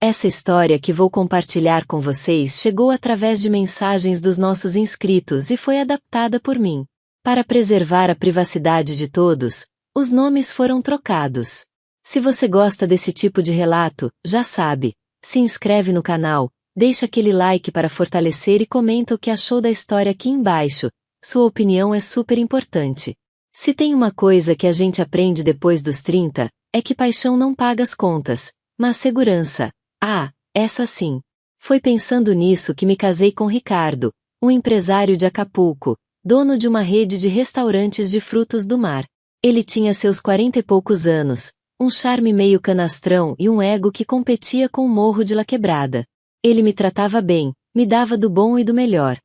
Essa história que vou compartilhar com vocês chegou através de mensagens dos nossos inscritos e foi adaptada por mim. Para preservar a privacidade de todos, os nomes foram trocados. Se você gosta desse tipo de relato, já sabe, se inscreve no canal, deixa aquele like para fortalecer e comenta o que achou da história aqui embaixo, sua opinião é super importante. Se tem uma coisa que a gente aprende depois dos 30, é que paixão não paga as contas, mas segurança. Ah, essa sim. Foi pensando nisso que me casei com Ricardo, um empresário de Acapulco, dono de uma rede de restaurantes de frutos do mar. Ele tinha seus 40 e poucos anos, um charme meio canastrão e um ego que competia com o Morro de La Quebrada. Ele me tratava bem, me dava do bom e do melhor.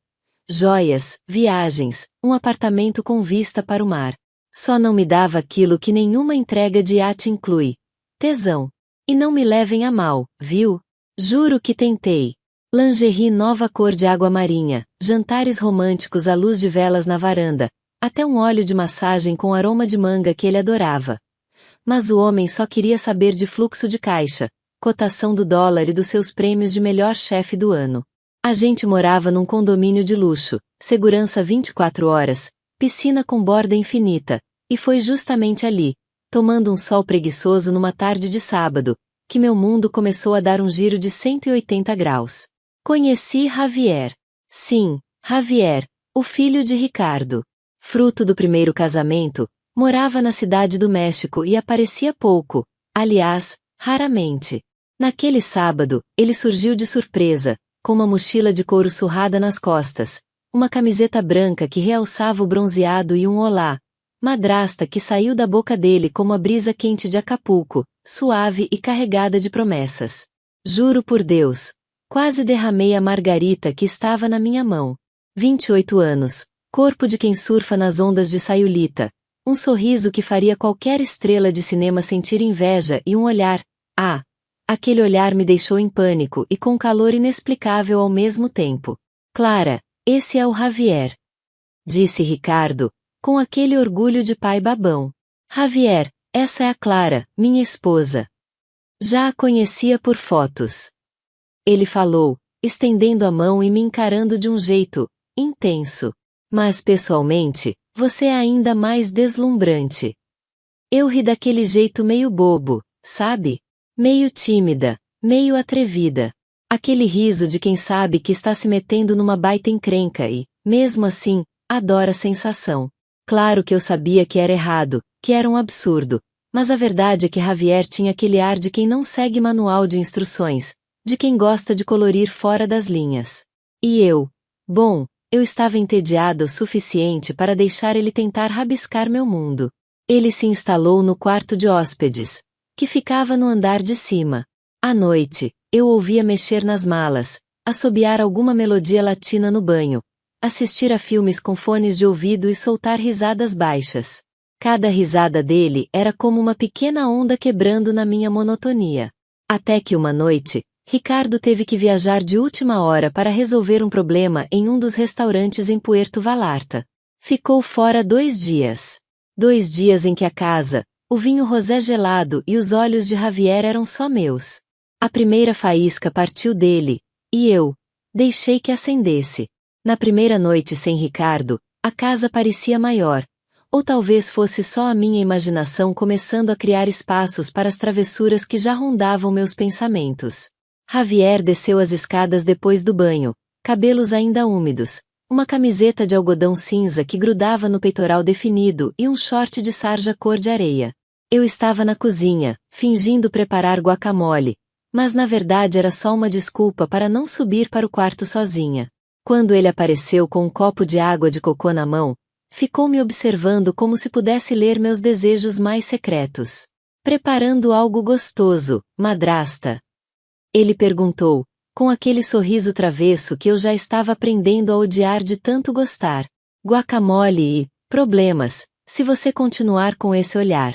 Joias, viagens, um apartamento com vista para o mar. Só não me dava aquilo que nenhuma entrega de iate inclui. Tesão. E não me levem a mal, viu? Juro que tentei. Lingerie nova cor de água marinha, jantares românticos à luz de velas na varanda, até um óleo de massagem com aroma de manga que ele adorava. Mas o homem só queria saber de fluxo de caixa, cotação do dólar e dos seus prêmios de melhor chefe do ano. A gente morava num condomínio de luxo, segurança 24 horas, piscina com borda infinita, e foi justamente ali, tomando um sol preguiçoso numa tarde de sábado, que meu mundo começou a dar um giro de 180 graus. Conheci Javier. Sim, Javier, o filho de Ricardo. Fruto do primeiro casamento, morava na cidade do México e aparecia pouco, aliás, raramente. Naquele sábado, ele surgiu de surpresa, com uma mochila de couro surrada nas costas, uma camiseta branca que realçava o bronzeado e um olá, madrasta que saiu da boca dele como a brisa quente de Acapulco, suave e carregada de promessas. Juro por Deus, quase derramei a margarita que estava na minha mão. 28 anos, corpo de quem surfa nas ondas de Sayulita, um sorriso que faria qualquer estrela de cinema sentir inveja e um olhar, aquele olhar me deixou em pânico e com calor inexplicável ao mesmo tempo. Clara, esse é o Javier. Disse Ricardo, com aquele orgulho de pai babão. Javier, essa é a Clara, minha esposa. Já a conhecia por fotos. Ele falou, estendendo a mão e me encarando de um jeito intenso. Mas pessoalmente, você é ainda mais deslumbrante. Eu ri daquele jeito meio bobo, sabe? Meio tímida, meio atrevida. Aquele riso de quem sabe que está se metendo numa baita encrenca e, mesmo assim, adora a sensação. Claro que eu sabia que era errado, que era um absurdo, mas a verdade é que Javier tinha aquele ar de quem não segue manual de instruções, de quem gosta de colorir fora das linhas. E eu estava entediada o suficiente para deixar ele tentar rabiscar meu mundo. Ele se instalou no quarto de hóspedes, que ficava no andar de cima. À noite, eu ouvia mexer nas malas, assobiar alguma melodia latina no banho, assistir a filmes com fones de ouvido e soltar risadas baixas. Cada risada dele era como uma pequena onda quebrando na minha monotonia. Até que uma noite, Ricardo teve que viajar de última hora para resolver um problema em um dos restaurantes em Puerto Vallarta. Ficou fora 2 dias. 2 dias em que a casa, o vinho rosé gelado e os olhos de Javier eram só meus. A primeira faísca partiu dele, e eu deixei que acendesse. Na primeira noite sem Ricardo, a casa parecia maior, ou talvez fosse só a minha imaginação começando a criar espaços para as travessuras que já rondavam meus pensamentos. Javier desceu as escadas depois do banho, cabelos ainda úmidos, uma camiseta de algodão cinza que grudava no peitoral definido e um short de sarja cor de areia. Eu estava na cozinha, fingindo preparar guacamole, mas na verdade era só uma desculpa para não subir para o quarto sozinha. Quando ele apareceu com um copo de água de cocô na mão, ficou me observando como se pudesse ler meus desejos mais secretos. Preparando algo gostoso, madrasta? Ele perguntou, com aquele sorriso travesso que eu já estava aprendendo a odiar de tanto gostar. Guacamole e problemas, se você continuar com esse olhar.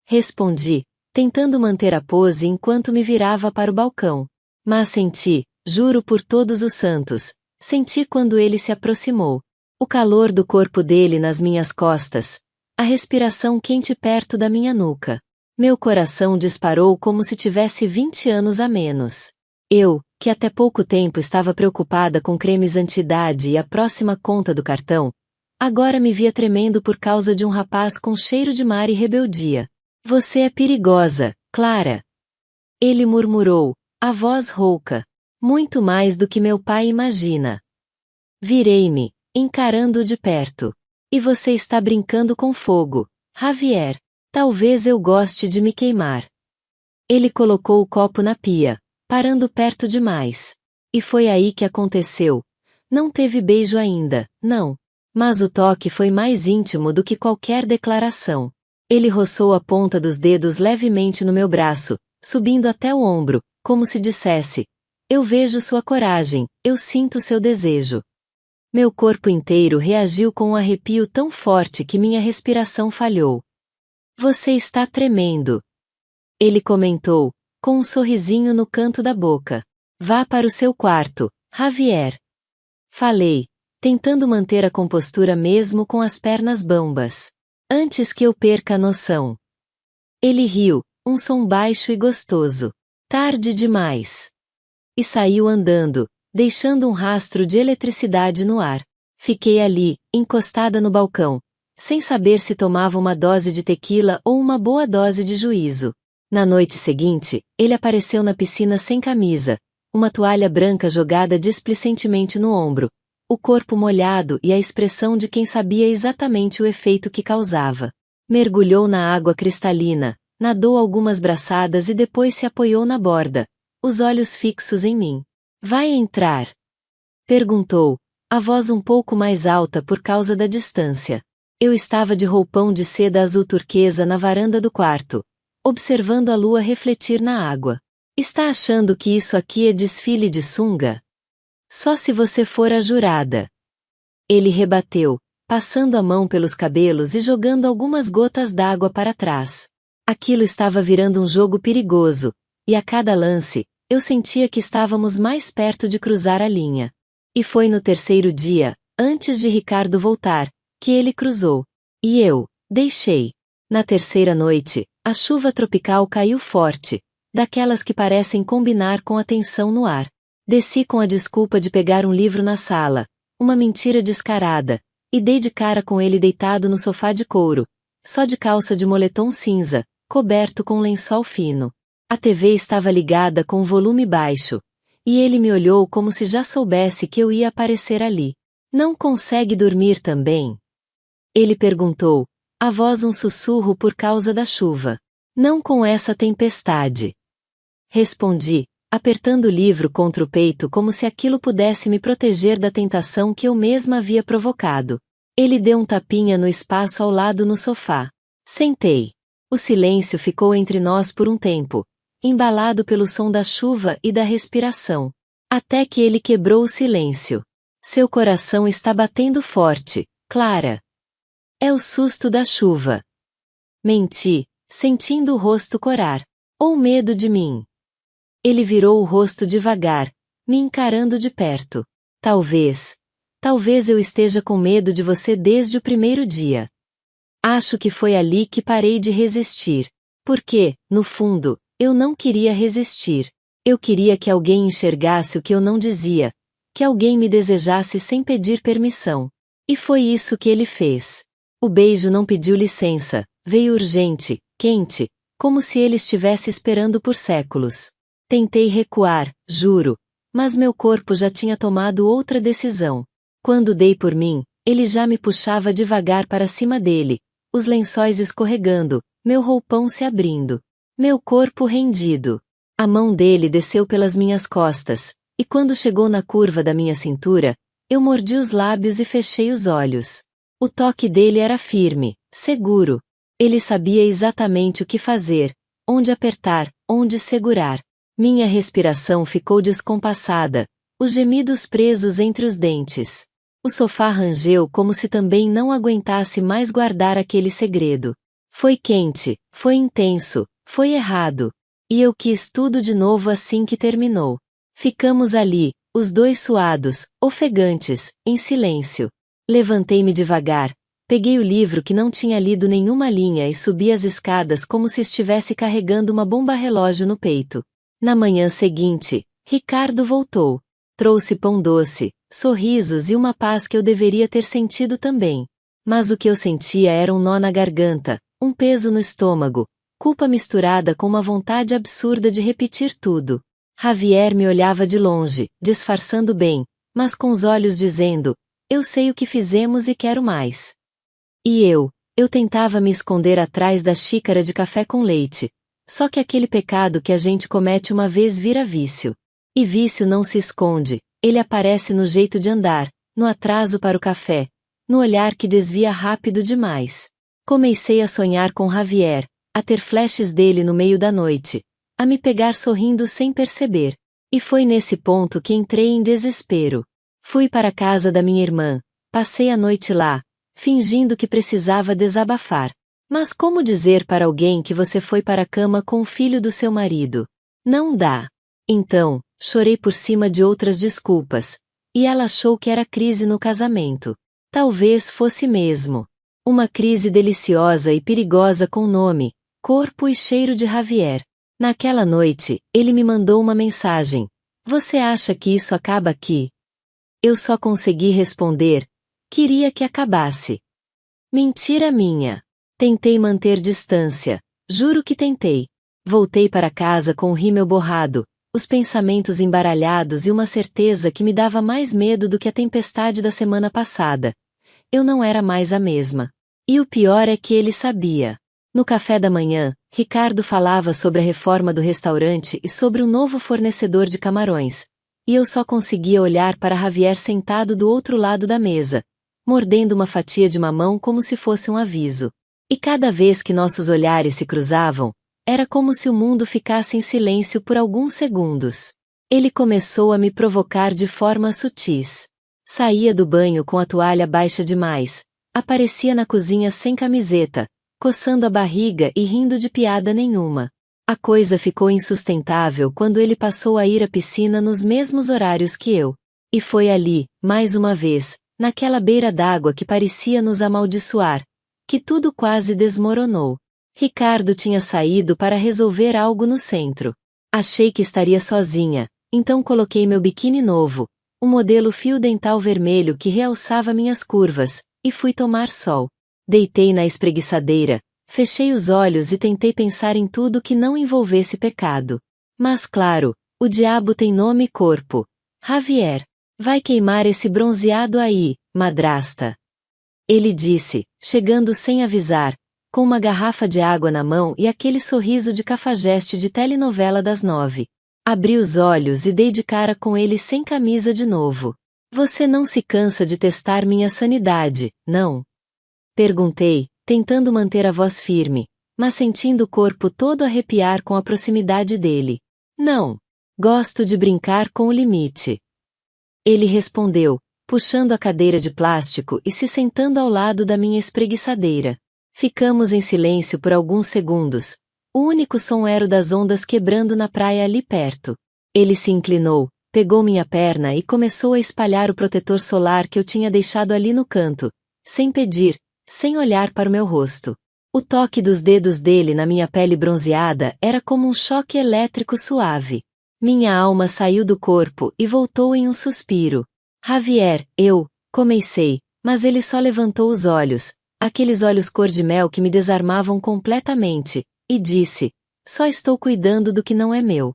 Respondi, tentando manter a pose enquanto me virava para o balcão. Mas senti, juro por todos os santos, senti quando ele se aproximou. O calor do corpo dele nas minhas costas, a respiração quente perto da minha nuca. Meu coração disparou como se tivesse 20 anos a menos. Eu, que até pouco tempo estava preocupada com cremes anti-idade e a próxima conta do cartão, agora me via tremendo por causa de um rapaz com cheiro de mar e rebeldia. Você é perigosa, Clara. Ele murmurou, a voz rouca. Muito mais do que meu pai imagina. Virei-me, encarando-o de perto. E você está brincando com fogo, Javier. Talvez eu goste de me queimar. Ele colocou o copo na pia, parando perto demais. E foi aí que aconteceu. Não teve beijo ainda, não. Mas o toque foi mais íntimo do que qualquer declaração. Ele roçou a ponta dos dedos levemente no meu braço, subindo até o ombro, como se dissesse: eu vejo sua coragem, eu sinto seu desejo. Meu corpo inteiro reagiu com um arrepio tão forte que minha respiração falhou. Você está tremendo. Ele comentou, com um sorrisinho no canto da boca. Vá para o seu quarto, Javier. Falei, tentando manter a compostura mesmo com as pernas bambas. Antes que eu perca a noção. Ele riu, um som baixo e gostoso. Tarde demais. E saiu andando, deixando um rastro de eletricidade no ar. Fiquei ali, encostada no balcão, sem saber se tomava uma dose de tequila ou uma boa dose de juízo. Na noite seguinte, ele apareceu na piscina sem camisa, uma toalha branca jogada displicentemente no ombro, o corpo molhado e a expressão de quem sabia exatamente o efeito que causava. Mergulhou na água cristalina, nadou algumas braçadas e depois se apoiou na borda, os olhos fixos em mim. Vai entrar? Perguntou, a voz um pouco mais alta por causa da distância. Eu estava de roupão de seda azul turquesa na varanda do quarto, observando a lua refletir na água. Está achando que isso aqui é desfile de sunga? Só se você for a jurada. Ele rebateu, passando a mão pelos cabelos e jogando algumas gotas d'água para trás. Aquilo estava virando um jogo perigoso, e a cada lance, eu sentia que estávamos mais perto de cruzar a linha. E foi no terceiro dia, antes de Ricardo voltar, que ele cruzou. E eu, deixei. Na terceira noite, a chuva tropical caiu forte, daquelas que parecem combinar com a tensão no ar. Desci com a desculpa de pegar um livro na sala, uma mentira descarada, e dei de cara com ele deitado no sofá de couro, só de calça de moletom cinza, coberto com um lençol fino. A TV estava ligada com o volume baixo, e ele me olhou como se já soubesse que eu ia aparecer ali. Não consegue dormir também? Ele perguntou, a voz um sussurro por causa da chuva. Não com essa tempestade. Respondi, apertando o livro contra o peito como se aquilo pudesse me proteger da tentação que eu mesma havia provocado. Ele deu um tapinha no espaço ao lado no sofá. Sentei. O silêncio ficou entre nós por um tempo, embalado pelo som da chuva e da respiração. Até que ele quebrou o silêncio. Seu coração está batendo forte, Clara. É o susto da chuva. Menti, sentindo o rosto corar. Ou medo de mim. Ele virou o rosto devagar, me encarando de perto. Talvez eu esteja com medo de você desde o primeiro dia. Acho que foi ali que parei de resistir. Porque, no fundo, eu não queria resistir. Eu queria que alguém enxergasse o que eu não dizia, que alguém me desejasse sem pedir permissão. E foi isso que ele fez. O beijo não pediu licença, veio urgente, quente, como se ele estivesse esperando por séculos. Tentei recuar, juro, mas meu corpo já tinha tomado outra decisão. Quando dei por mim, ele já me puxava devagar para cima dele, os lençóis escorregando, meu roupão se abrindo. Meu corpo rendido. A mão dele desceu pelas minhas costas, e quando chegou na curva da minha cintura, eu mordi os lábios e fechei os olhos. O toque dele era firme, seguro. Ele sabia exatamente o que fazer, onde apertar, onde segurar. Minha respiração ficou descompassada, os gemidos presos entre os dentes. O sofá rangeu como se também não aguentasse mais guardar aquele segredo. Foi quente, foi intenso, foi errado. E eu quis tudo de novo assim que terminou. Ficamos ali, os dois suados, ofegantes, em silêncio. Levantei-me devagar, Peguei o livro que não tinha lido nenhuma linha e subi as escadas como se estivesse carregando uma bomba-relógio no peito. Na manhã seguinte, Ricardo voltou. Trouxe pão doce, sorrisos e uma paz que eu deveria ter sentido também. Mas o que eu sentia era um nó na garganta, um peso no estômago, culpa misturada com uma vontade absurda de repetir tudo. Javier me olhava de longe, disfarçando bem, mas com os olhos dizendo: eu sei o que fizemos e quero mais. E eu tentava me esconder atrás da xícara de café com leite. Só que aquele pecado que a gente comete uma vez vira vício. E vício não se esconde, ele aparece no jeito de andar, no atraso para o café, no olhar que desvia rápido demais. Comecei a sonhar com Javier, a ter flashes dele no meio da noite, a me pegar sorrindo sem perceber. E foi nesse ponto que entrei em desespero. Fui para a casa da minha irmã, passei a noite lá, fingindo que precisava desabafar. Mas como dizer para alguém que você foi para a cama com o filho do seu marido? Não dá. Então, chorei por cima de outras desculpas. E ela achou que era crise no casamento. Talvez fosse mesmo. Uma crise deliciosa e perigosa com nome, corpo e cheiro de Javier. Naquela noite, ele me mandou uma mensagem. Você acha que isso acaba aqui? Eu só consegui responder: queria que acabasse. Mentira minha. Tentei manter distância. Juro que tentei. Voltei para casa com o rímel borrado, os pensamentos embaralhados e uma certeza que me dava mais medo do que a tempestade da semana passada. Eu não era mais a mesma. E o pior é que ele sabia. No café da manhã, Ricardo falava sobre a reforma do restaurante e sobre um novo fornecedor de camarões. E eu só conseguia olhar para Javier sentado do outro lado da mesa, mordendo uma fatia de mamão como se fosse um aviso. E cada vez que nossos olhares se cruzavam, era como se o mundo ficasse em silêncio por alguns segundos. Ele começou a me provocar de forma sutis. Saía do banho com a toalha baixa demais, aparecia na cozinha sem camiseta, coçando a barriga e rindo de piada nenhuma. A coisa ficou insustentável quando ele passou a ir à piscina nos mesmos horários que eu. E foi ali, mais uma vez, naquela beira d'água que parecia nos amaldiçoar, que tudo quase desmoronou. Ricardo tinha saído para resolver algo no centro. Achei que estaria sozinha, então coloquei meu biquíni novo, um modelo fio dental vermelho que realçava minhas curvas, e fui tomar sol. Deitei na espreguiçadeira, fechei os olhos e tentei pensar em tudo que não envolvesse pecado. Mas claro, o diabo tem nome e corpo. Javier. Vai queimar esse bronzeado aí, madrasta. Ele disse, chegando sem avisar, com uma garrafa de água na mão e aquele sorriso de cafajeste de telenovela das 9. Abri os olhos e dei de cara com ele sem camisa de novo. Você não se cansa de testar minha sanidade, não? Perguntei, tentando manter a voz firme, mas sentindo o corpo todo arrepiar com a proximidade dele. Não. Gosto de brincar com o limite. Ele respondeu, puxando a cadeira de plástico e se sentando ao lado da minha espreguiçadeira. Ficamos em silêncio por alguns segundos. O único som era o das ondas quebrando na praia ali perto. Ele se inclinou, pegou minha perna e começou a espalhar o protetor solar que eu tinha deixado ali no canto, sem pedir, sem olhar para o meu rosto. O toque dos dedos dele na minha pele bronzeada era como um choque elétrico suave. Minha alma saiu do corpo e voltou em um suspiro. Javier, comecei, mas ele só levantou os olhos, aqueles olhos cor-de-mel que me desarmavam completamente, e disse: só estou cuidando do que não é meu.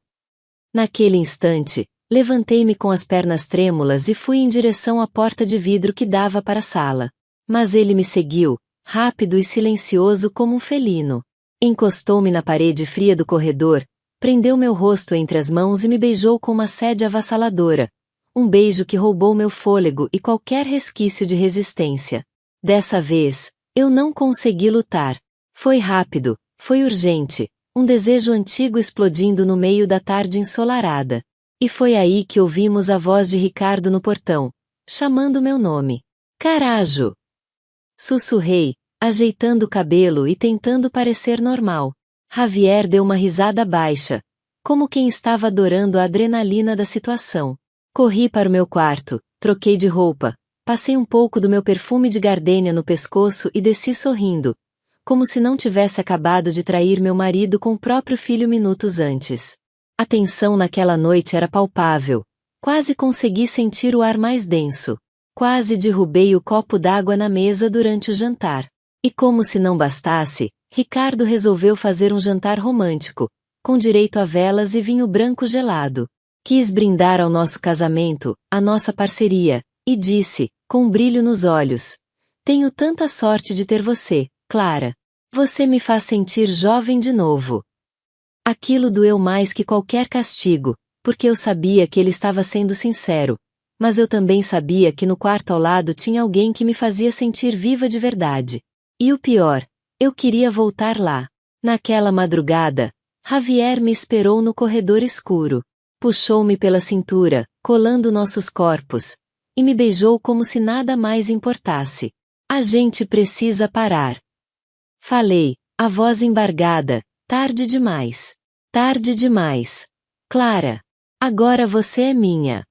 Naquele instante, levantei-me com as pernas trêmulas e fui em direção à porta de vidro que dava para a sala. Mas ele me seguiu, rápido e silencioso como um felino. Encostou-me na parede fria do corredor, prendeu meu rosto entre as mãos e me beijou com uma sede avassaladora. Um beijo que roubou meu fôlego e qualquer resquício de resistência. Dessa vez, eu não consegui lutar. Foi rápido, foi urgente, um desejo antigo explodindo no meio da tarde ensolarada. E foi aí que ouvimos a voz de Ricardo no portão, chamando meu nome. Carajo! Sussurrei, ajeitando o cabelo e tentando parecer normal. Javier deu uma risada baixa, como quem estava adorando a adrenalina da situação. Corri para o meu quarto, troquei de roupa, Passei um pouco do meu perfume de gardênia no pescoço e desci sorrindo, como se não tivesse acabado de trair meu marido com o próprio filho minutos antes. A tensão naquela noite era palpável. Quase consegui sentir o ar mais denso. Quase derrubei o copo d'água na mesa durante o jantar. E como se não bastasse, Ricardo resolveu fazer um jantar romântico, com direito a velas e vinho branco gelado. Quis brindar ao nosso casamento, à nossa parceria, e disse, com um brilho nos olhos: "Tenho tanta sorte de ter você, Clara. Você me faz sentir jovem de novo." Aquilo doeu mais que qualquer castigo, porque eu sabia que ele estava sendo sincero, mas eu também sabia que no quarto ao lado tinha alguém que me fazia sentir viva de verdade. E o pior, eu queria voltar lá. Naquela madrugada, Javier me esperou no corredor escuro. Puxou-me pela cintura, colando nossos corpos, e me beijou como se nada mais importasse. "A gente precisa parar." Falei, a voz embargada. "Tarde demais. Tarde demais. Clara. Agora você é minha."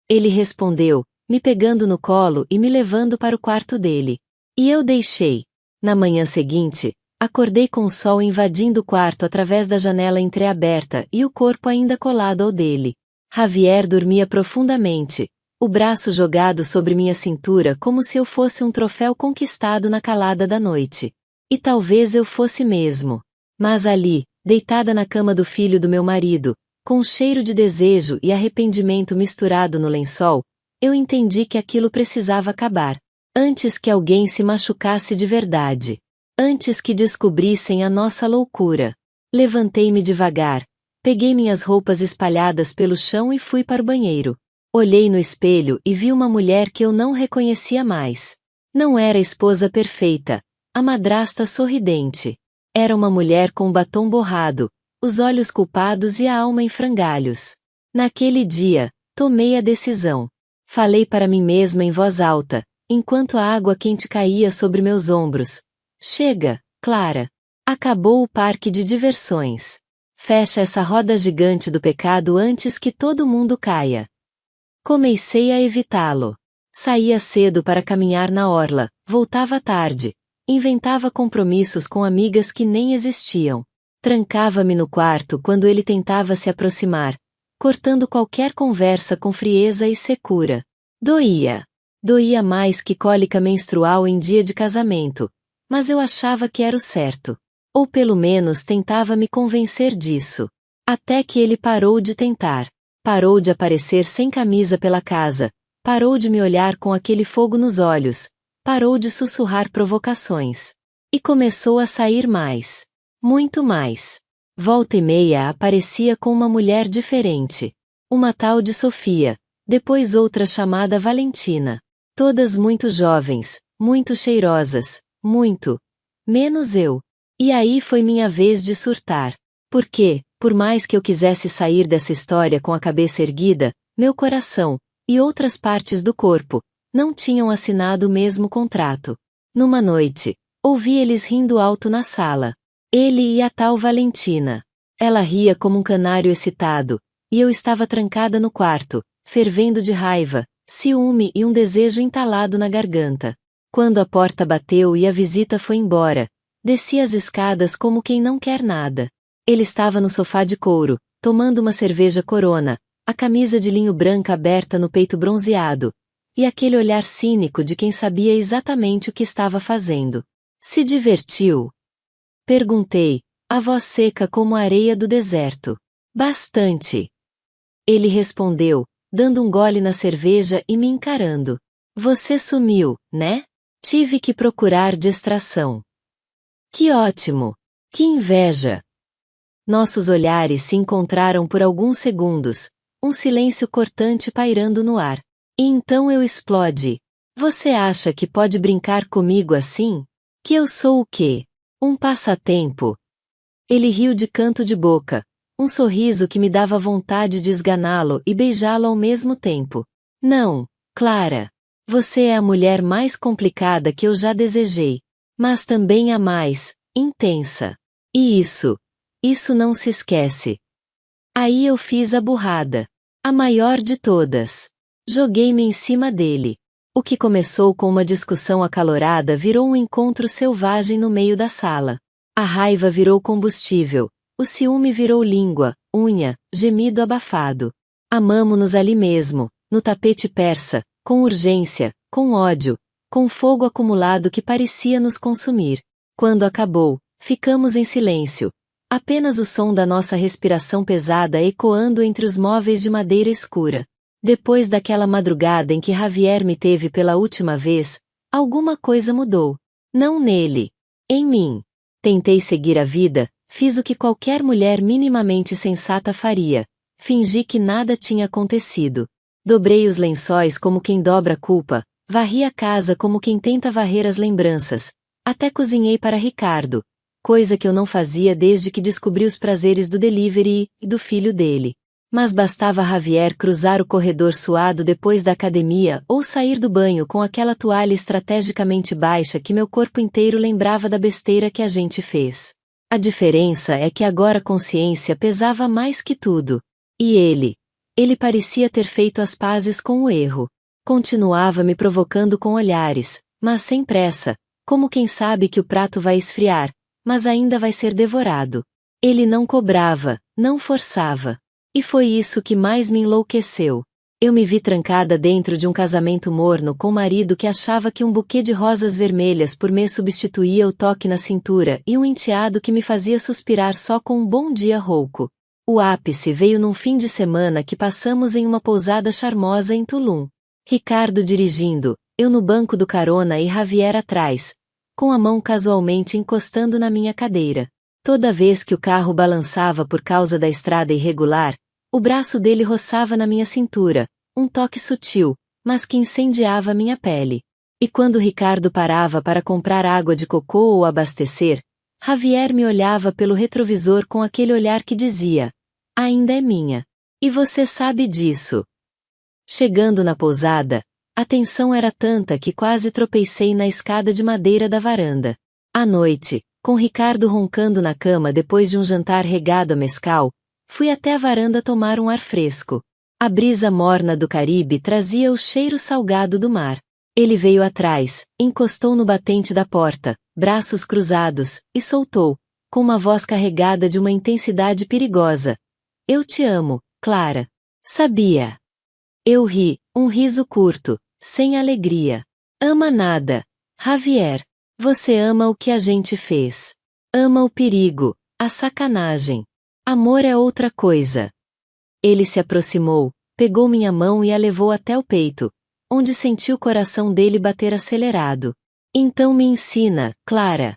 Ele respondeu, me pegando no colo e me levando para o quarto dele. E eu deixei. Na manhã seguinte, acordei com o sol invadindo o quarto através da janela entreaberta e o corpo ainda colado ao dele. Javier dormia profundamente, o braço jogado sobre minha cintura como se eu fosse um troféu conquistado na calada da noite. E talvez eu fosse mesmo. Mas ali, deitada na cama do filho do meu marido, com um cheiro de desejo e arrependimento misturado no lençol, eu entendi que aquilo precisava acabar. Antes que alguém se machucasse de verdade. Antes que descobrissem a nossa loucura. Levantei-me devagar, peguei minhas roupas espalhadas pelo chão e fui para o banheiro. Olhei no espelho e vi uma mulher que eu não reconhecia mais. Não era a esposa perfeita, a madrasta sorridente. Era uma mulher com o batom borrado, os olhos culpados e a alma em frangalhos. Naquele dia, tomei a decisão. Falei para mim mesma em voz alta, enquanto a água quente caía sobre meus ombros. "Chega, Clara. Acabou o parque de diversões. Fecha essa roda gigante do pecado antes que todo mundo caia." Comecei a evitá-lo. Saía cedo para caminhar na orla, voltava tarde, inventava compromissos com amigas que nem existiam. Trancava-me no quarto quando ele tentava se aproximar, cortando qualquer conversa com frieza e secura. Doía. Doía mais que cólica menstrual em dia de casamento, mas eu achava que era o certo. Ou pelo menos tentava me convencer disso. Até que ele parou de tentar. Parou de aparecer sem camisa pela casa, parou de me olhar com aquele fogo nos olhos, parou de sussurrar provocações. E começou a sair mais. Muito mais. Volta e meia aparecia com uma mulher diferente. Uma tal de Sofia, depois outra chamada Valentina. Todas muito jovens, muito cheirosas, muito. Menos eu. E aí foi minha vez de surtar. Porque, por mais que eu quisesse sair dessa história com a cabeça erguida, meu coração, e outras partes do corpo, não tinham assinado o mesmo contrato. Numa noite, ouvi eles rindo alto na sala. Ele e a tal Valentina. Ela ria como um canário excitado, e eu estava trancada no quarto, fervendo de raiva, ciúme e um desejo entalado na garganta. Quando a porta bateu e a visita foi embora, desci as escadas como quem não quer nada. Ele estava no sofá de couro, tomando uma cerveja Corona, a camisa de linho branca aberta no peito bronzeado, e aquele olhar cínico de quem sabia exatamente o que estava fazendo. "Se divertiu?" Perguntei, a voz seca como a areia do deserto. "Bastante." Ele respondeu, dando um gole na cerveja e me encarando. "Você sumiu, né? Tive que procurar distração." "Que ótimo! Que inveja!" Nossos olhares se encontraram por alguns segundos, um silêncio cortante pairando no ar. E então eu explodi. "Você acha que pode brincar comigo assim? Que eu sou o quê? Um passatempo?" Ele riu de canto de boca, um sorriso que me dava vontade de esganá-lo e beijá-lo ao mesmo tempo. "Não, Clara. Você é a mulher mais complicada que eu já desejei. Mas também a mais intensa. E isso não se esquece." Aí eu fiz a burrada. A maior de todas. Joguei-me em cima dele. O que começou com uma discussão acalorada virou um encontro selvagem no meio da sala. A raiva virou combustível, o ciúme virou língua, unha, gemido abafado. Amamo-nos ali mesmo, no tapete persa, com urgência, com ódio, com fogo acumulado que parecia nos consumir. Quando acabou, ficamos em silêncio. Apenas o som da nossa respiração pesada ecoando entre os móveis de madeira escura. Depois daquela madrugada em que Javier me teve pela última vez, alguma coisa mudou. Não nele. Em mim. Tentei seguir a vida, fiz o que qualquer mulher minimamente sensata faria. Fingi que nada tinha acontecido. Dobrei os lençóis como quem dobra a culpa, varri a casa como quem tenta varrer as lembranças. Até cozinhei para Ricardo, coisa que eu não fazia desde que descobri os prazeres do delivery e do filho dele. Mas bastava Javier cruzar o corredor suado depois da academia ou sair do banho com aquela toalha estrategicamente baixa que meu corpo inteiro lembrava da besteira que a gente fez. A diferença é que agora a consciência pesava mais que tudo. E ele parecia ter feito as pazes com o erro. Continuava me provocando com olhares, mas sem pressa, como quem sabe que o prato vai esfriar, mas ainda vai ser devorado. Ele não cobrava, não forçava. E foi isso que mais me enlouqueceu. Eu me vi trancada dentro de um casamento morno com um marido que achava que um buquê de rosas vermelhas por mês substituía o toque na cintura e um enteado que me fazia suspirar só com um bom dia rouco. O ápice veio num fim de semana que passamos em uma pousada charmosa em Tulum. Ricardo dirigindo, eu no banco do carona e Javier atrás, com a mão casualmente encostando na minha cadeira. Toda vez que o carro balançava por causa da estrada irregular, o braço dele roçava na minha cintura, um toque sutil, mas que incendiava minha pele. E quando Ricardo parava para comprar água de cocô ou abastecer, Javier me olhava pelo retrovisor com aquele olhar que dizia: ainda é minha. E você sabe disso. Chegando na pousada, a tensão era tanta que quase tropecei na escada de madeira da varanda. À noite, com Ricardo roncando na cama depois de um jantar regado a mezcal, fui até a varanda tomar um ar fresco. A brisa morna do Caribe trazia o cheiro salgado do mar. Ele veio atrás, encostou no batente da porta, braços cruzados, e soltou, com uma voz carregada de uma intensidade perigosa: eu te amo, Clara. Sabia. Eu ri, um riso curto, sem alegria. Ama nada, Javier. Você ama o que a gente fez. Ama o perigo, a sacanagem. Amor é outra coisa. Ele se aproximou, pegou minha mão e a levou até o peito, onde senti o coração dele bater acelerado. Então me ensina, Clara.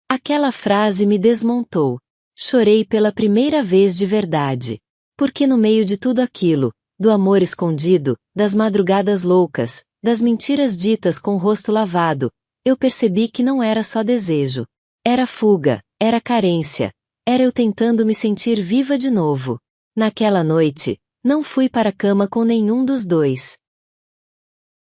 Aquela frase me desmontou. Chorei pela primeira vez de verdade. Porque no meio de tudo aquilo, do amor escondido, das madrugadas loucas, das mentiras ditas com o rosto lavado, eu percebi que não era só desejo. Era fuga, era carência, era eu tentando me sentir viva de novo. Naquela noite, não fui para a cama com nenhum dos dois.